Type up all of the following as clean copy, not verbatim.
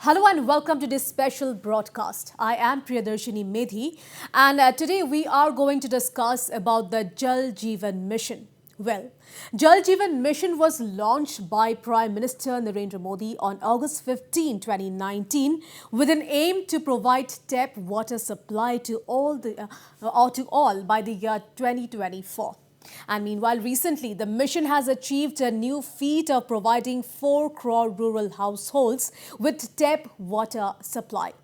Hello and welcome to this special broadcast. I am 𝗟𝗓𝗘𝗦𝗧 and today we are going to discuss about the Jal Jeevan Mission. Well, Jal Jeevan Mission was launched by Prime Minister Narendra Modi on August 15, 2019 with an aim to provide tap water supply to all by the year 2024. And meanwhile, recently, the mission has achieved a new feat of providing 4 crore rural households with tap water supply.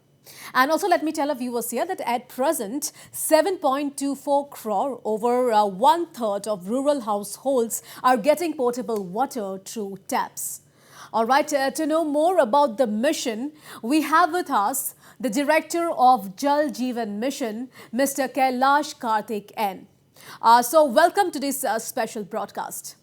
And also, let me tell our viewers here that at present, 7.24 crore, over one-third of rural households are getting potable water through taps. All right, to know more about the mission, we have with us the Director of Jal Jeevan Mission, Mr. Kailash Karthik N. So welcome to this special broadcast.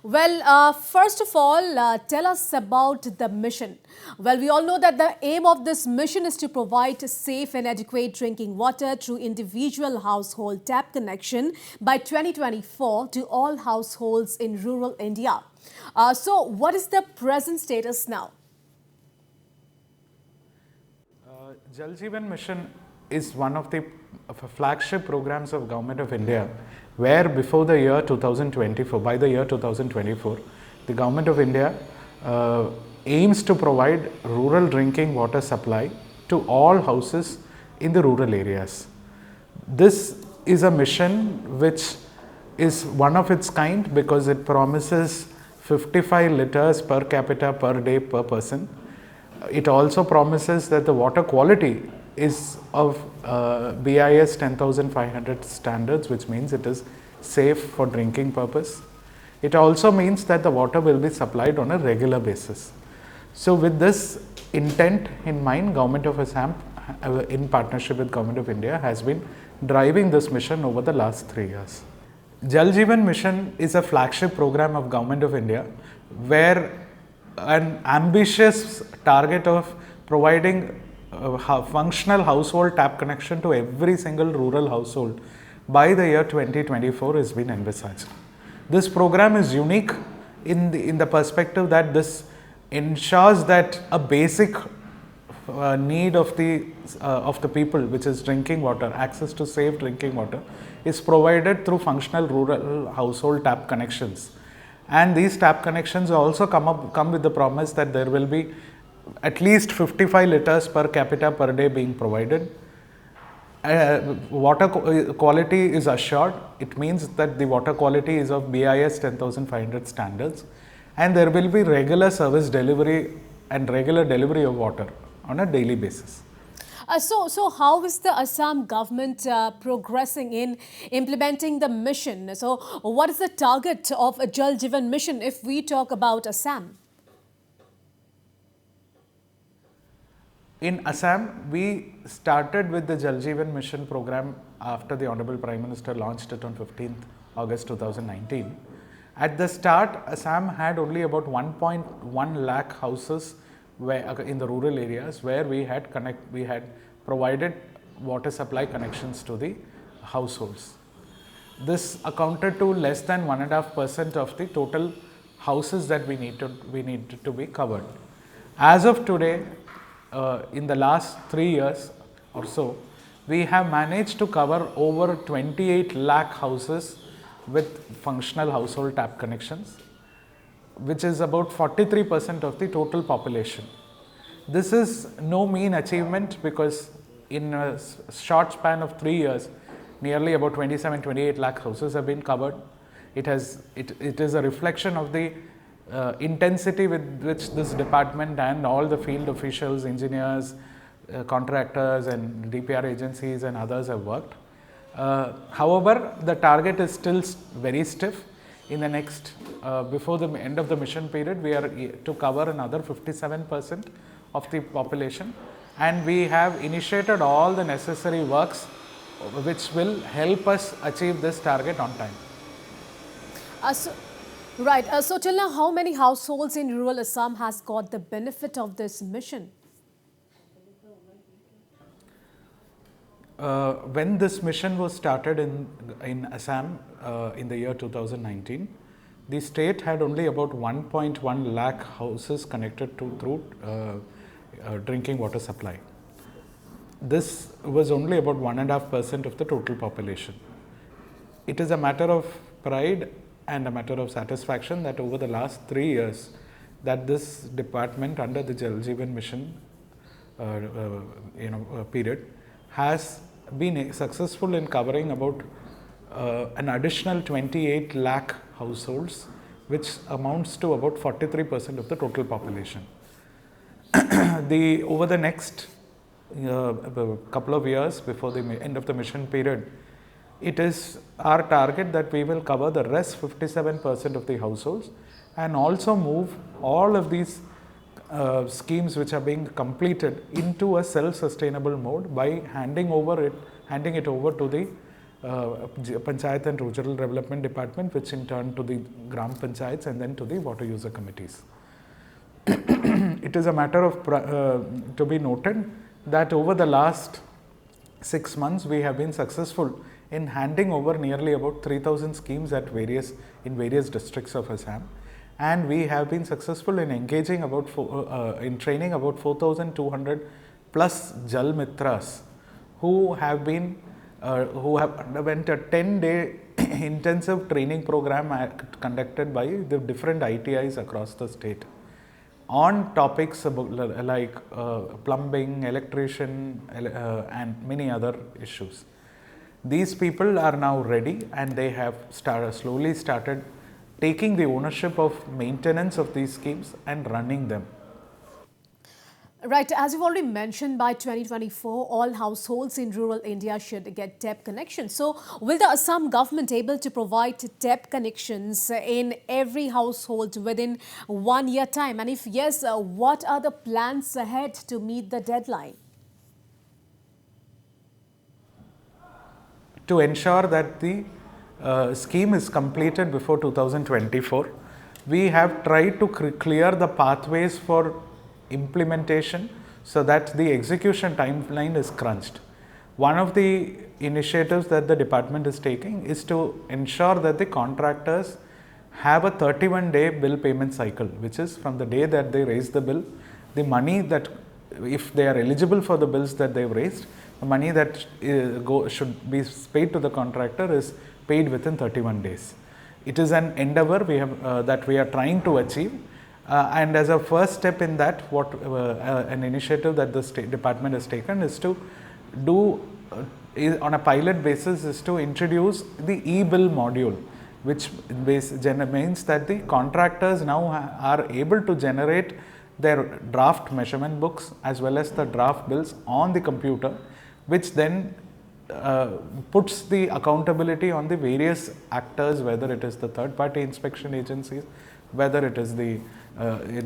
Well, first of all, tell us about the mission. Well, we all know that the aim of this mission is to provide safe and adequate drinking water through individual household tap connection by 2024 to all households in rural India. So what is the present status now? Jal Jeevan Mission is one of the flagship programs of Government of India, where before the year 2024, by the year 2024, the Government of India aims to provide rural drinking water supply to all houses in the rural areas. This is a mission which is one of its kind because it promises 55 liters per capita per day per person. It also promises that the water quality is of BIS 10,500 standards, which means it is safe for drinking purpose. It also means that the water will be supplied on a regular basis. So with this intent in mind, Government of Assam, in partnership with Government of India, has been driving this mission over the last 3 years. Jal Jeevan Mission is a flagship program of Government of India, where an ambitious target of providing functional household tap connection to every single rural household by the year 2024 has been envisaged. This program is unique in the perspective that this ensures that a basic need of the people, which is drinking water, access to safe drinking water, is provided through functional rural household tap connections. And these tap connections also come with the promise that there will be at least 55 liters per capita per day being provided. Water quality is assured. It means that the water quality is of BIS 10,500 standards, and there will be regular service delivery and regular delivery of water on a daily basis. So how is the Assam government progressing in implementing the mission? So what is the target of a Jal Jeevan Mission if we talk about Assam? In Assam, we started with the Jal Jeevan Mission program after the Honorable Prime Minister launched it on 15th August 2019. At the start, Assam had only about 1.1 lakh houses in the rural areas where we had provided water supply connections to the households. This accounted to less than 1.5% of the total houses that we needed to be covered. As of today, in the last 3 years or so, we have managed to cover over 28 lakh houses with functional household tap connections, which is about 43% of the total population. This is no mean achievement because in a short span of 3 years, nearly about 27-28 lakh houses have been covered. It is a reflection of the intensity with which this department and all the field officials, engineers, contractors and DPR agencies and others have worked. However, the target is still very stiff. In the next, before the end of the mission period, we are to cover another 57% of the population, and we have initiated all the necessary works which will help us achieve this target on time. Right. So till now, how many households in rural Assam has got the benefit of this mission? When this mission was started in Assam in the year 2019, the state had only about 1.1 lakh houses connected to through drinking water supply. This was only about 1.5% of the total population. It is a matter of pride and a matter of satisfaction that over the last 3 years that this department under the Jal Jeevan Mission period has been successful in covering about an additional 28 lakh households, which amounts to about 43% of the total population. Over the next couple of years before the end of the mission period, it is our target that we will cover the rest 57% of the households and also move all of these schemes which are being completed into a self-sustainable mode by handing it over to the Panchayat and Rural Development Department, which in turn to the Gram Panchayats and then to the water user committees. It is a matter of to be noted that over the last 6 months we have been successful in handing over nearly about 3,000 schemes in various districts of Assam, and we have been successful in engaging in training about 4,200 plus Jal Mitras who have underwent a 10-day intensive training program conducted by the different ITIs across the state on topics like plumbing, electrician, and many other issues. These people are now ready and they have slowly started taking the ownership of maintenance of these schemes and running them. Right, as you've already mentioned, by 2024, all households in rural India should get TAP connections. So, will the Assam government able to provide TAP connections in every household within 1 year time? And if yes, what are the plans ahead to meet the deadline? To ensure that the scheme is completed before 2024, we have tried to clear the pathways for implementation so that the execution timeline is crunched. One of the initiatives that the department is taking is to ensure that the contractors have a 31-day bill payment cycle, which is from the day that they raise the bill, the money that, if they are eligible for the bills that they've raised, the money that should be paid to the contractor is paid within 31 days. It is an endeavor that we are trying to achieve. And as a first step in that, an initiative that the State Department has taken is to do, on a pilot basis, is to introduce the e-bill module, which means that the contractors now are able to generate their draft measurement books as well as the draft bills on the computer, which then puts the accountability on the various actors, whether it is the third-party inspection agencies, whether it is the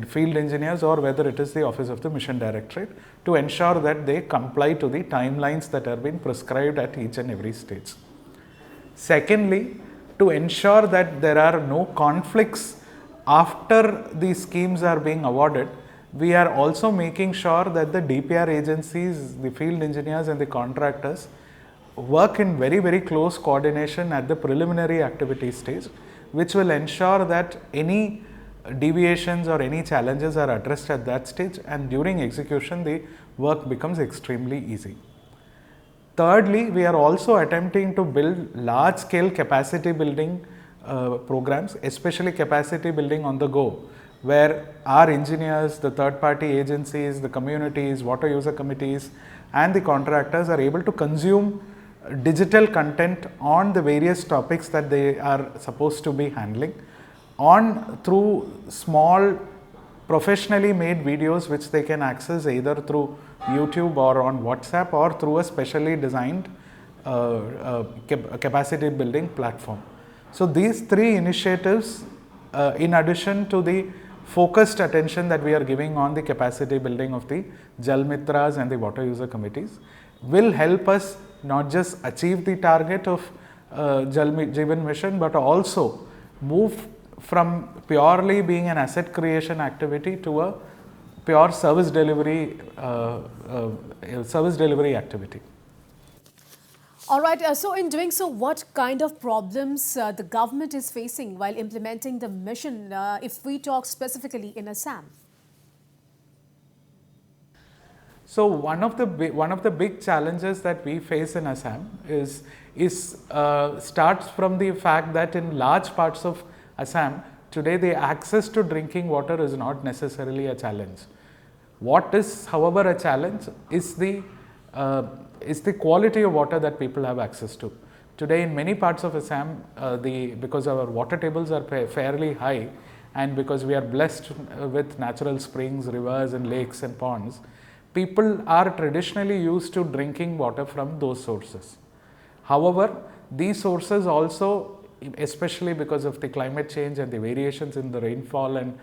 field engineers, or whether it is the Office of the Mission Directorate, to ensure that they comply to the timelines that are being prescribed at each and every stage. Secondly, to ensure that there are no conflicts after these schemes are being awarded, we are also making sure that the DPR agencies, the field engineers and the contractors work in very, very close coordination at the preliminary activity stage, which will ensure that any deviations or any challenges are addressed at that stage, and during execution the work becomes extremely easy. Thirdly, we are also attempting to build large scale capacity building programs, especially capacity building on the go, where our engineers, the third party agencies, the communities, water user committees and the contractors are able to consume digital content on the various topics that they are supposed to be handling through small professionally made videos, which they can access either through YouTube or on WhatsApp or through a specially designed capacity building platform. So these three initiatives, in addition to the focused attention that we are giving on the capacity building of the Jal Mitras and the water user committees, will help us not just achieve the target of Jal Jeevan Mission, but also move from purely being an asset creation activity to a pure service delivery activity. All right, so in doing so, what kind of problems the government is facing while implementing the mission, if we talk specifically in Assam? So one of the big challenges that we face in Assam starts from the fact that in large parts of Assam today the access to drinking water is not necessarily a challenge. What is, however, a challenge is the quality of water that people have access to. Today in many parts of Assam, because our water tables are fairly high, and because we are blessed with natural springs, rivers and lakes and ponds, people are traditionally used to drinking water from those sources. However, these sources also, especially because of the climate change and the variations in the rainfall and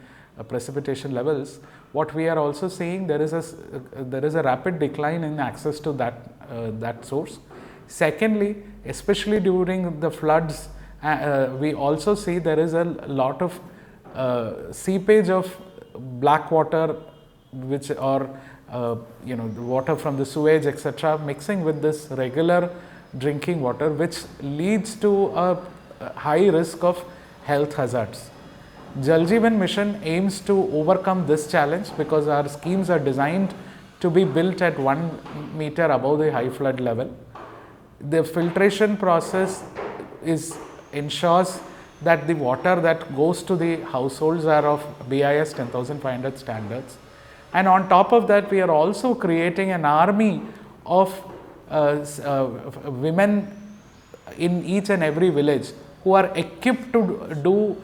precipitation levels, what we are also seeing, there is a rapid decline in access to that source. Secondly, especially during the floods, we also see there is a lot of seepage of black water, water from the sewage, etc., mixing with this regular drinking water, which leads to a high risk of health hazards. Jal Jeevan Mission aims to overcome this challenge because our schemes are designed to be built at 1 meter above the high flood level. The filtration process ensures that the water that goes to the households are of BIS 10,500 standards. And on top of that, we are also creating an army of women in each and every village who are equipped to do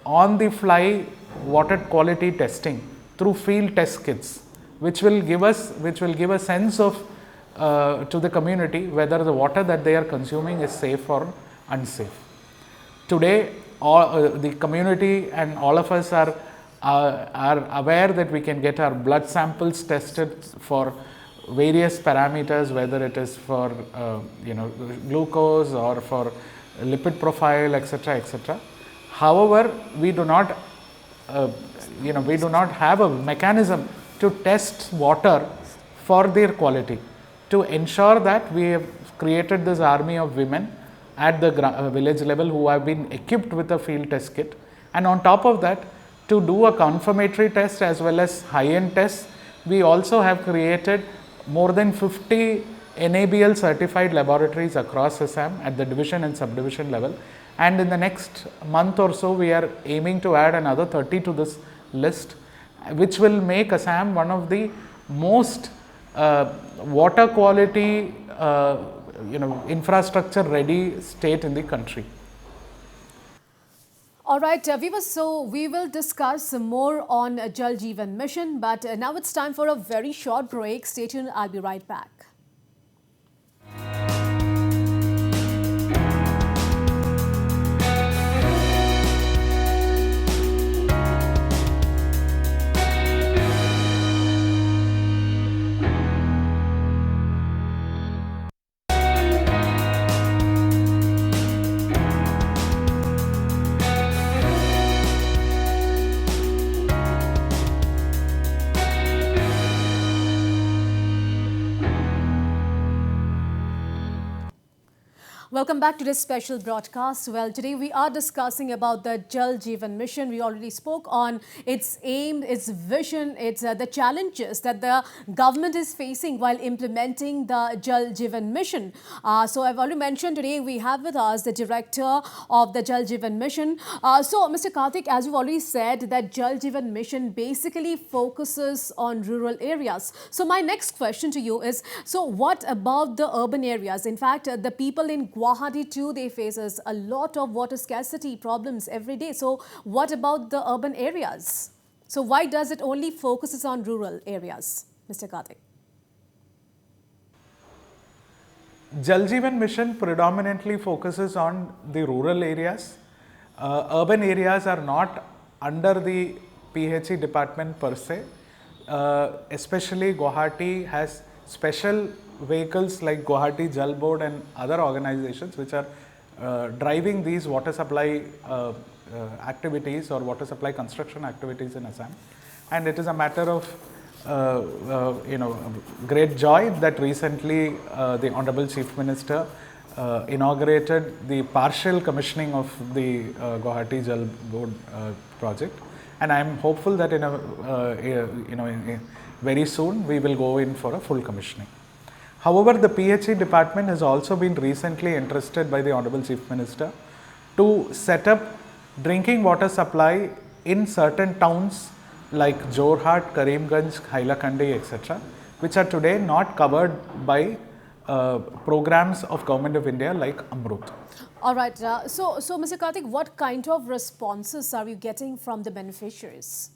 on-the-fly water quality testing through field test kits, which will give a sense of to the community whether the water that they are consuming is safe or unsafe. Today, the community and all of us are aware that we can get our blood samples tested for various parameters, whether it is for glucose or for lipid profile, etc., etc. However, we do not have a mechanism to test water for their quality. To ensure that, we have created this army of women at the village level who have been equipped with a field test kit, and on top of that, to do a confirmatory test as well as high-end tests, we also have created more than 50 NABL certified laboratories across Assam at the division and subdivision level, and in the next month or so we are aiming to add another 30 to this list, which will make Assam one of the most water quality infrastructure ready state in the country. All right, viewers, so we will discuss more on Jal Jeevan Mission, but now it's time for a very short break. Stay tuned, I'll be right back. Welcome back to this special broadcast. Well, today we are discussing about the Jal Jeevan Mission. We already spoke on its aim, its vision, its the challenges that the government is facing while implementing the Jal Jeevan Mission. So I've already mentioned today we have with us the director of the Jal Jeevan Mission. So Mr. Karthik, as you've already said, that Jal Jeevan Mission basically focuses on rural areas. So my next question to you is, so what about the urban areas? In fact, the people in Guwahati too, they faces a lot of water scarcity problems every day. So what about the urban areas? So why does it only focuses on rural areas, Mr. Karthik? Jal Jeevan Mission predominantly focuses on the rural areas. Urban areas are not under the PHE department per se. Especially Guwahati has special vehicles like Guwahati Jal Board and other organizations which are driving these water supply activities or water supply construction activities in Assam. And it is a matter of great joy that recently the Honorable Chief Minister inaugurated the partial commissioning of the Guwahati Jal Board project. And I am hopeful that very soon we will go in for a full commissioning. However, the PHE department has also been recently entrusted by the Honorable Chief Minister to set up drinking water supply in certain towns like Jorhat, Karimganj, Hailakandi, etc., which are today not covered by programs of Government of India like Amrut. All right. So Mr. Karthik, what kind of responses are you getting from the beneficiaries?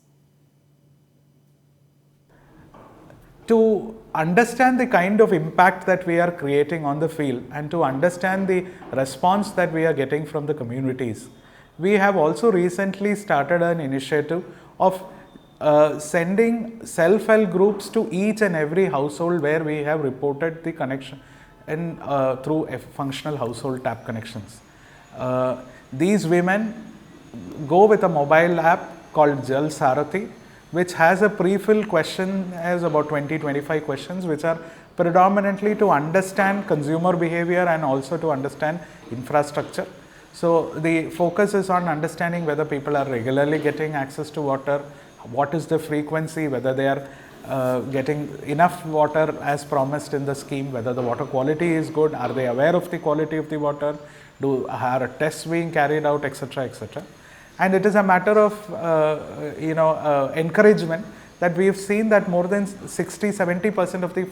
To understand the kind of impact that we are creating on the field and to understand the response that we are getting from the communities, we have also recently started an initiative of sending self-help groups to each and every household where we have reported the connection in, through functional household tap connections. These women go with a mobile app called Jal Jeevan, which has a pre-filled question, has about 20-25 questions, which are predominantly to understand consumer behavior and also to understand infrastructure. So the focus is on understanding whether people are regularly getting access to water, what is the frequency, whether they are getting enough water as promised in the scheme, whether the water quality is good, are they aware of the quality of the water, are tests being carried out, etc., etc. And it is a matter of encouragement that we have seen that more than 60-70% of the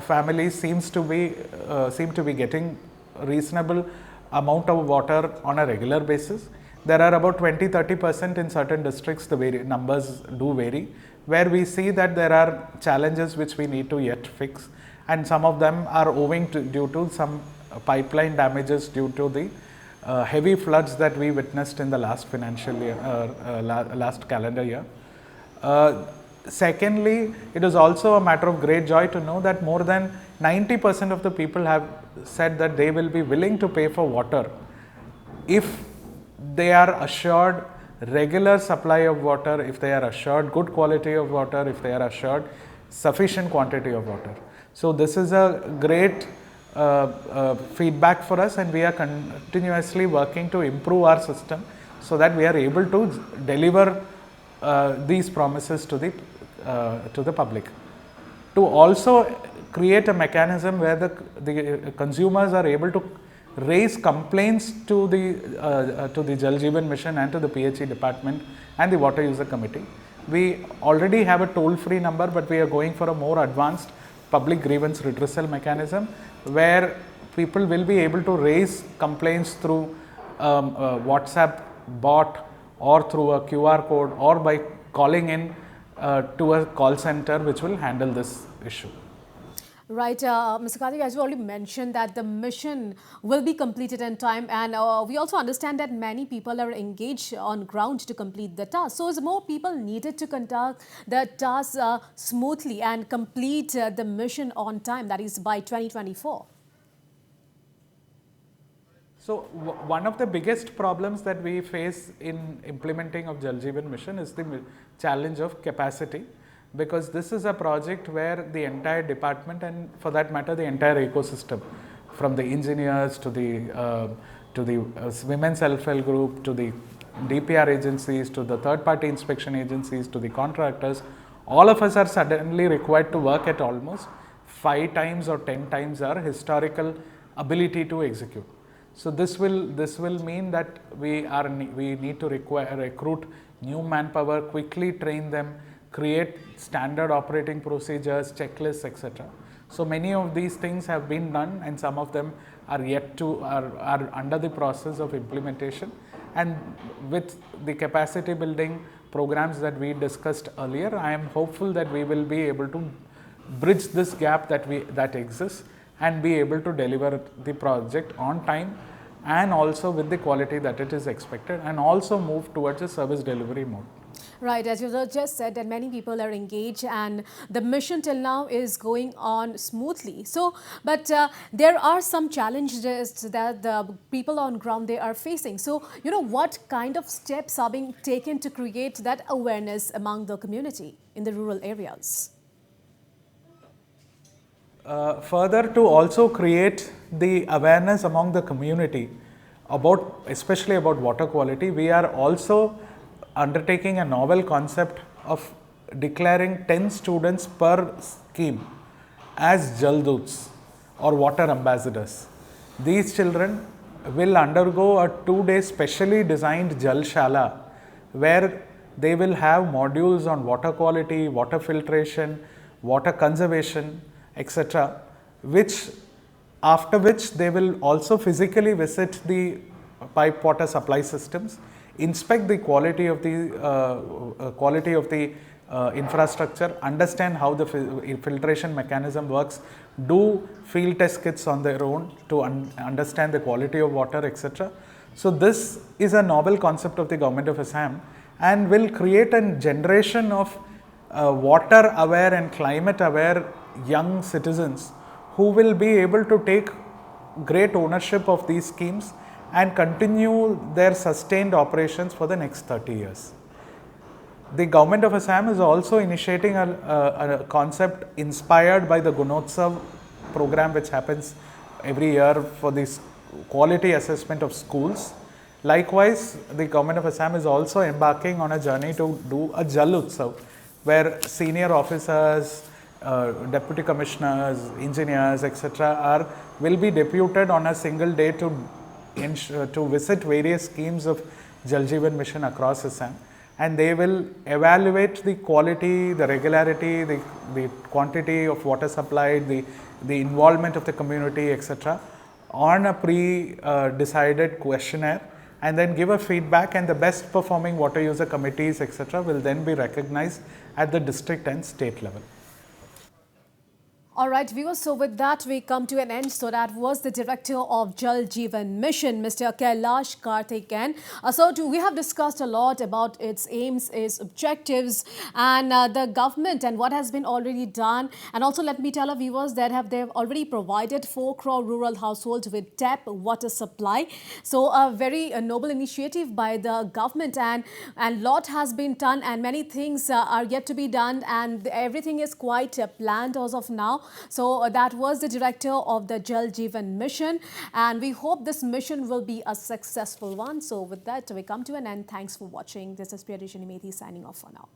families seem to be getting reasonable amount of water on a regular basis. There are about 20-30% in certain districts, the numbers do vary, where we see that there are challenges which we need to yet fix, and some of them are owing to due to some pipeline damages due to the heavy floods that we witnessed in the last financial year, last calendar year. Secondly, it is also a matter of great joy to know that more than 90% of the people have said that they will be willing to pay for water if they are assured regular supply of water, if they are assured good quality of water, if they are assured sufficient quantity of water. So this is a great feedback for us, and we are continuously working to improve our system so that we are able to deliver these promises to the public. To also create a mechanism where the consumers are able to raise complaints to the Jal Jeevan Mission and to the PHE department and the Water User Committee. We already have a toll-free number, but we are going for a more advanced public grievance redressal mechanism where people will be able to raise complaints through WhatsApp bot or through a QR code or by calling in to a call center which will handle this issue. Right, Mr. Karthik, as you already mentioned that the mission will be completed in time, and we also understand that many people are engaged on ground to complete the task. So is more people needed to conduct the task smoothly and complete the mission on time, that is by 2024? So one of the biggest problems that we face in implementing of Jal Jeevan Mission is the challenge of capacity, because this is a project where the entire department, and for that matter the entire ecosystem, from the engineers to the women self-help group, to the DPR agencies, to the third-party inspection agencies, to the contractors, all of us are suddenly required to work at almost 5 times or 10 times our historical ability to execute. So this will mean that we need to recruit new manpower, quickly train them, create standard operating procedures, checklists, etc. So many of these things have been done, and some of them are yet to are under the process of implementation. And with the capacity building programs that we discussed earlier, I am hopeful that we will be able to bridge this gap that exists and be able to deliver the project on time and also with the quality that it is expected, and also move towards a service delivery mode. Right, as you just said that many people are engaged and the mission till now is going on smoothly. So, but there are some challenges that the people on ground they are facing. So, what kind of steps are being taken to create that awareness among the community in the rural areas? Further, to also create the awareness among the community especially about water quality, we are also undertaking a novel concept of declaring 10 students per scheme as Jal Doots or water ambassadors. These children will undergo a 2-day specially designed Jal Shala, where they will have modules on water quality, water filtration, water conservation, etc., after which they will also physically visit the pipe water supply systems, inspect the quality of the infrastructure, understand how the filtration mechanism works, do field test kits on their own to understand the quality of water, etc. So this is a novel concept of the government of Assam and will create a generation of water aware and climate aware young citizens who will be able to take great ownership of these schemes and continue their sustained operations for the next 30 years. The government of Assam is also initiating a concept inspired by the 𝗟𝗦𝗧𝗛𝗘 program, which happens every year for this quality assessment of schools. Likewise, the government of Assam is also embarking on a journey to do a Jal Utsav, where senior officers, deputy commissioners, engineers, etc. will be deputed on a single day to visit various schemes of Jal Jeevan Mission across Assam, and they will evaluate the quality, the regularity, the quantity of water supplied, the involvement of the community, etc. on a pre-decided questionnaire, and then give a feedback, and the best performing water user committees, etc. will then be recognized at the district and state level. All right, viewers, so with that we come to an end. So that was the director of Jal Jeevan Mission, Mr. Kailash Karthik N. We have discussed a lot about its aims, its objectives, and the government and what has been already done. And also let me tell our viewers that they've already provided 4 crore rural households with tap water supply. So a very noble initiative by the government, and lot has been done, and many things are yet to be done, and everything is quite planned as of now. So that was the director of the Jal Jeevan Mission, and we hope this mission will be a successful one. So with that, we come to an end. Thanks for watching. This is 𝗟𝗦𝗦𝗧𝗛𝗍𝗔𝗦𝗍𝗧 signing off for now.